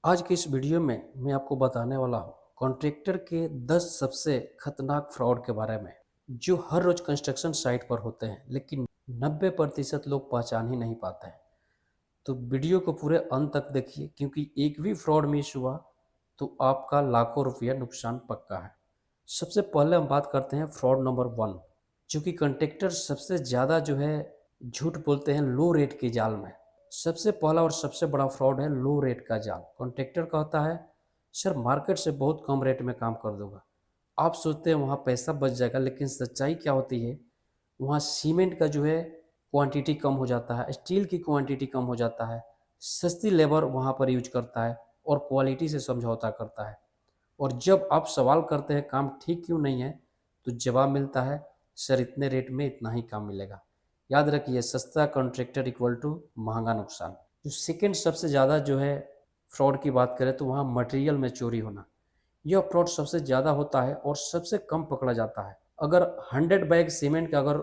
आज की इस वीडियो में मैं आपको बताने वाला हूँ कॉन्ट्रैक्टर के 10 सबसे खतरनाक फ्रॉड के बारे में जो हर रोज कंस्ट्रक्शन साइट पर होते हैं लेकिन 90% लोग पहचान ही नहीं पाते हैं। तो वीडियो को पूरे अंत तक देखिए क्योंकि एक भी फ्रॉड मिस हुआ तो आपका लाखों रुपया नुकसान पक्का है। सबसे पहले हम बात करते हैं फ्रॉड नंबर 1, जो कि कॉन्ट्रैक्टर सबसे ज़्यादा जो है झूठ बोलते हैं लो रेट के जाल में। सबसे पहला और सबसे बड़ा फ्रॉड है लो रेट का जाल। कॉन्ट्रैक्टर कहता है सर मार्केट से बहुत कम रेट में काम कर दूंगा। आप सोचते हैं वहाँ पैसा बच जाएगा, लेकिन सच्चाई क्या होती है, वहाँ सीमेंट का जो है क्वांटिटी कम हो जाता है, स्टील की क्वांटिटी कम हो जाता है, सस्ती लेबर वहाँ पर यूज करता है और क्वालिटी से समझौता करता है। और जब आप सवाल करते हैं काम ठीक क्यों नहीं है, तो जवाब मिलता है सर इतने रेट में इतना ही काम मिलेगा। याद रखिए, सस्ता कॉन्ट्रैक्टर इक्वल टू महंगा नुकसान। जो सेकंड सबसे ज़्यादा जो है फ्रॉड की बात करें तो वहाँ मटेरियल में चोरी होना। यह फ्रॉड सबसे ज़्यादा होता है और सबसे कम पकड़ा जाता है। अगर 100 बैग सीमेंट का अगर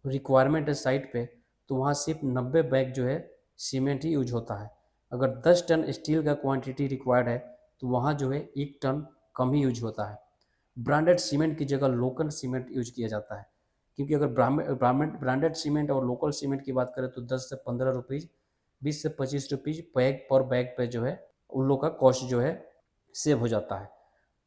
रिक्वायरमेंट है साइट पे, तो वहाँ सिर्फ 90 बैग जो है सीमेंट ही यूज होता है। अगर 10 टन स्टील का क्वांटिटी रिक्वायर्ड है तो वहाँ जो है 1 टन कम ही यूज होता है। ब्रांडेड सीमेंट की जगह लोकल सीमेंट यूज किया जाता है, क्योंकि अगर ब्रांडेड सीमेंट और लोकल सीमेंट की बात करें तो 10 से 15 रुपीज़, 20 से 25 रुपीज़ बैग पर बैग पे जो है उन लोग का कॉस्ट जो है सेव हो जाता है।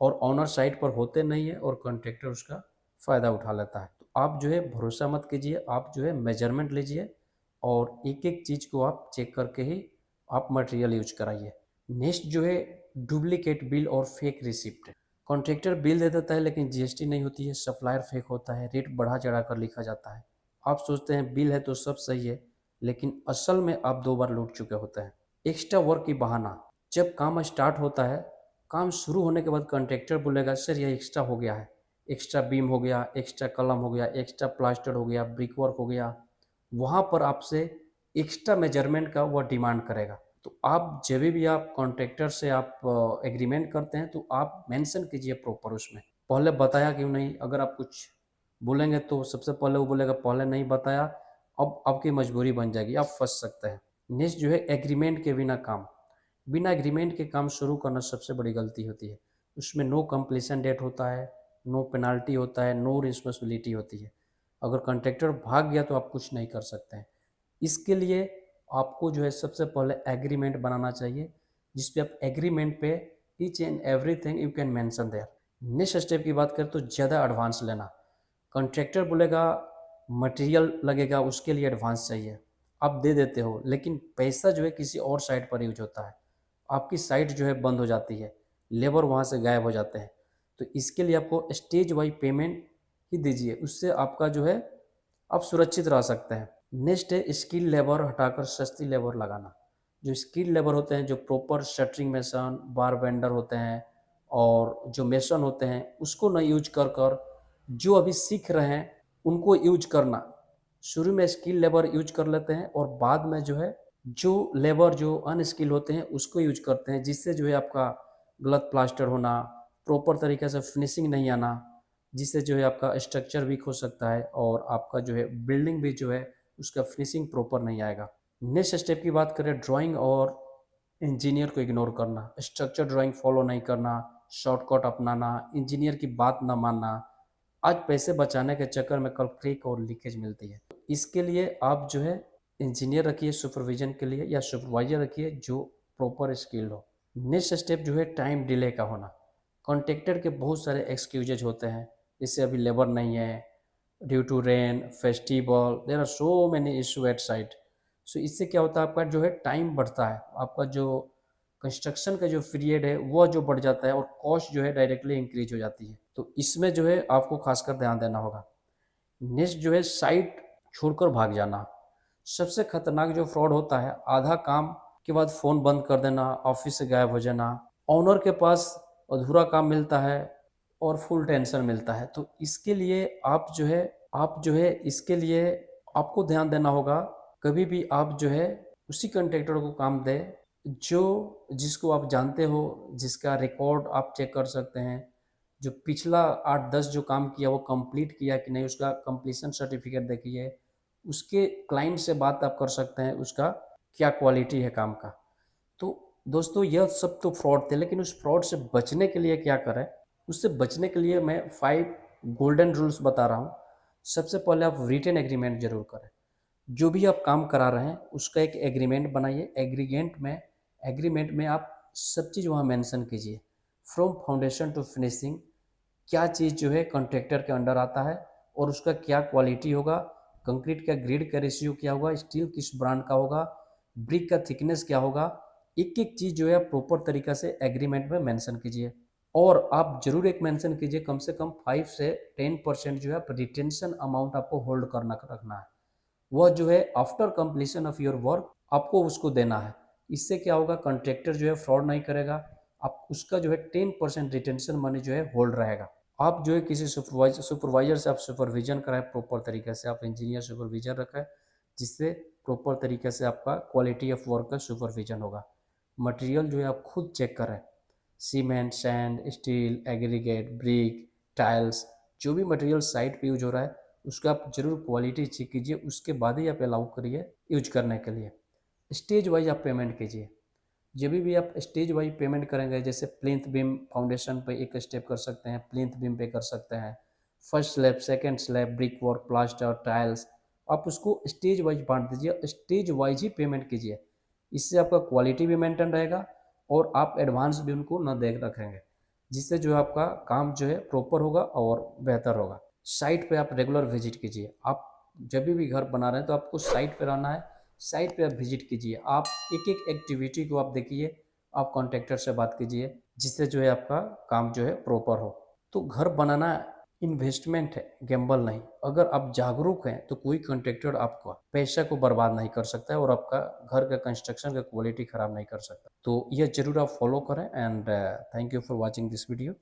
और ऑनर साइट पर होते नहीं है और कॉन्ट्रैक्टर उसका फ़ायदा उठा लेता है। तो आप जो है भरोसा मत कीजिए, आप जो है मेजरमेंट लीजिए और एक एक चीज़ को आप चेक करके ही आप मटेरियल यूज कराइए। नेक्स्ट जो है डुप्लीकेट बिल और फेक रिसिप्ट। कॉन्ट्रैक्टर बिल दे देता है लेकिन जीएसटी नहीं होती है, सप्लायर फेक होता है, रेट बढ़ा चढ़ा कर लिखा जाता है। आप सोचते हैं बिल है तो सब सही है, लेकिन असल में आप 2 बार लूट चुके होते हैं। एक्स्ट्रा वर्क की बहाना। जब काम स्टार्ट होता है, काम शुरू होने के बाद कॉन्ट्रैक्टर बोलेगा सर ये एक्स्ट्रा हो गया है, एक्स्ट्रा बीम हो गया, एक्स्ट्रा कलम हो गया, एक्स्ट्रा प्लास्टर हो गया, ब्रिक वर्क हो गया। वहाँ पर आपसे एक्स्ट्रा मेजरमेंट का वह डिमांड करेगा। तो आप जब भी आप कॉन्ट्रैक्टर से आप एग्रीमेंट करते हैं तो आप मेंशन कीजिए प्रॉपर उसमें, पहले बताया क्यों नहीं। अगर आप कुछ बोलेंगे तो सबसे पहले वो बोलेगा पहले नहीं बताया, अब आपकी मजबूरी बन जाएगी, आप फंस सकते हैं। नेक्स्ट जो है एग्रीमेंट के बिना काम। बिना एग्रीमेंट के काम शुरू करना सबसे बड़ी गलती होती है। उसमें नो कंप्लीशन डेट होता है, नो पेनाल्टी होता है, नो रिस्पॉन्सिबिलिटी होती है। अगर कॉन्ट्रैक्टर भाग गया तो आप कुछ नहीं कर सकते हैं। इसके लिए आपको जो है सबसे पहले एग्रीमेंट बनाना चाहिए, जिस पे आप एग्रीमेंट पे each and everything you can mention there. Next step की बात करें तो ज़्यादा एडवांस लेना। कॉन्ट्रैक्टर बोलेगा मटेरियल लगेगा, उसके लिए एडवांस चाहिए, आप दे देते हो, लेकिन पैसा जो है किसी और साइट पर यूज होता है। आपकी साइट जो है बंद हो जाती है, लेबर वहाँ से गायब हो जाते हैं। तो इसके लिए आपको स्टेज वाइज पेमेंट ही दीजिए, उससे आपका जो है आप सुरक्षित रह सकते हैं। नेक्स्ट है स्किल लेबर हटाकर सस्ती लेबर लगाना। जो स्किल लेबर होते हैं, जो प्रॉपर शटरिंग मेसन, बार वेंडर होते हैं और जो मेसन होते हैं, उसको न यूज कर कर जो अभी सीख रहे हैं उनको यूज करना। शुरू में स्किल लेबर यूज कर लेते हैं और बाद में जो है जो लेबर जो अनस्किल होते हैं उसको यूज करते हैं, जिससे जो है आपका गलत प्लास्टर होना, प्रॉपर तरीके से फिनिशिंग नहीं आना, जिससे जो है आपका स्ट्रक्चर वीक हो सकता है और आपका जो है बिल्डिंग भी जो है उसका फिनिशिंग प्रॉपर नहीं आएगा। नेक्स्ट स्टेप की बात करें, ड्राइंग और इंजीनियर को इग्नोर करना, स्ट्रक्चर ड्राइंग फॉलो नहीं करना, शॉर्टकट अपनाना, इंजीनियर की बात ना मानना। आज पैसे बचाने के चक्कर में कल क्रेक और लीकेज मिलती है। इसके लिए आप जो है इंजीनियर रखिए सुपरविजन के लिए, या सुपरवाइजर रखिए जो प्रॉपर स्किल्ड हो। नेक्स्ट स्टेप जो है टाइम डिले का होना। कॉन्ट्रैक्टर के बहुत सारे एक्सक्यूजेज होते हैं, जैसे अभी लेबर नहीं है, due to rain, festival, there are so many issue at site. So इससे क्या होता है, आपका जो है टाइम बढ़ता है, आपका जो कंस्ट्रक्शन का जो पीरियड है वो जो बढ़ जाता है और कॉस्ट जो है डायरेक्टली इंक्रीज हो जाती है। तो इसमें जो है आपको खासकर ध्यान देना होगा। नेक्स्ट जो है साइट छोड़कर भाग जाना। सबसे खतरनाक जो फ्रॉड होता है, आधा काम के बाद फ़ोन बंद कर देना, ऑफिस से गायब हो जाना। ओनर के पास अधूरा काम मिलता है और फुल टेंशन मिलता है। तो इसके लिए आप जो है इसके लिए आपको ध्यान देना होगा। कभी भी आप जो है उसी कॉन्ट्रैक्टर को काम दें जो जिसको आप जानते हो, जिसका रिकॉर्ड आप चेक कर सकते हैं, जो पिछला 8-10 जो काम किया वो कंप्लीट किया कि नहीं, उसका कंप्लीशन सर्टिफिकेट देखिए। उसके क्लाइंट से बात आप कर सकते हैं, उसका क्या क्वालिटी है काम का। तो दोस्तों यह सब तो फ्रॉड थे, लेकिन उस फ्रॉड से बचने के लिए क्या करें? उससे बचने के लिए मैं 5 गोल्डन रूल्स बता रहा हूँ। सबसे पहले आप रिटन एग्रीमेंट ज़रूर करें। जो भी आप काम करा रहे हैं उसका एक एग्रीमेंट बनाइए। एग्रीमेंट में आप सब चीज़ वहाँ मेंशन कीजिए, फ्रॉम फाउंडेशन टू फिनिशिंग। क्या चीज़ जो है कॉन्ट्रैक्टर के अंडर आता है और उसका क्या क्वालिटी होगा, कंक्रीट का ग्रेड का रेशियो क्या होगा, स्टील किस ब्रांड का होगा, ब्रिक का थिकनेस क्या होगा। एक एक चीज़ जो है आप प्रॉपर तरीका से एग्रीमेंट में मेंशन कीजिए। और आप जरूर एक मेंशन कीजिए, कम से कम 5 से 10% जो है आप रिटेंशन अमाउंट आपको होल्ड करना रखना है। वह जो है after completion of your work आपको उसको देना है। इससे क्या होगा, कॉन्ट्रैक्टर जो है फ्रॉड नहीं करेगा। आप उसका जो है 10% रिटेंशन मनी जो है होल्ड रहेगा। आप जो है किसी सुपरवाइजर से आप सुपरविजन कराएं, प्रॉपर तरीके से आप इंजीनियर सुपरविजन रखें, जिससे प्रॉपर तरीके से आपका क्वालिटी ऑफ वर्क का सुपरविजन होगा। मटेरियल जो है आप खुद चेक करें, cement, sand, steel, aggregate, brick, tiles, जो भी मटेरियल साइट पे यूज हो रहा है उसका आप जरूर क्वालिटी चेक कीजिए, उसके बाद ही आप अलाउ करिए यूज करने के लिए। स्टेज वाइज आप पेमेंट कीजिए। जब भी आप स्टेज वाइज पेमेंट करेंगे, जैसे प्लिंथ बीम फाउंडेशन पे एक स्टेप कर सकते हैं, प्लिंथ बीम पे कर सकते हैं, first slab, second slab, brick work, plaster, tiles, आप उसको स्टेज वाइज बांट दीजिए, स्टेज वाइज ही पेमेंट कीजिए। इससे आपका क्वालिटी भी मेंटेन रहेगा और आप एडवांस भी उनको न दे रखेंगे, जिससे जो है आपका काम जो है प्रॉपर होगा और बेहतर होगा। साइट पे आप रेगुलर विजिट कीजिए। आप जब भी घर बना रहे हैं तो आपको साइट पे रहना है, साइट पे आप विजिट कीजिए। आप एक एक एक्टिविटी को आप देखिए, आप कॉन्ट्रैक्टर से बात कीजिए, जिससे जो है आपका काम जो है प्रॉपर हो। तो घर बनाना इन्वेस्टमेंट है, गैम्बल नहीं। अगर आप जागरूक हैं तो कोई कॉन्ट्रैक्टर आपका पैसा को बर्बाद नहीं कर सकता है और आपका घर का कंस्ट्रक्शन का क्वालिटी खराब नहीं कर सकता। तो यह जरूर आप फॉलो करें। And thank you for watching this video.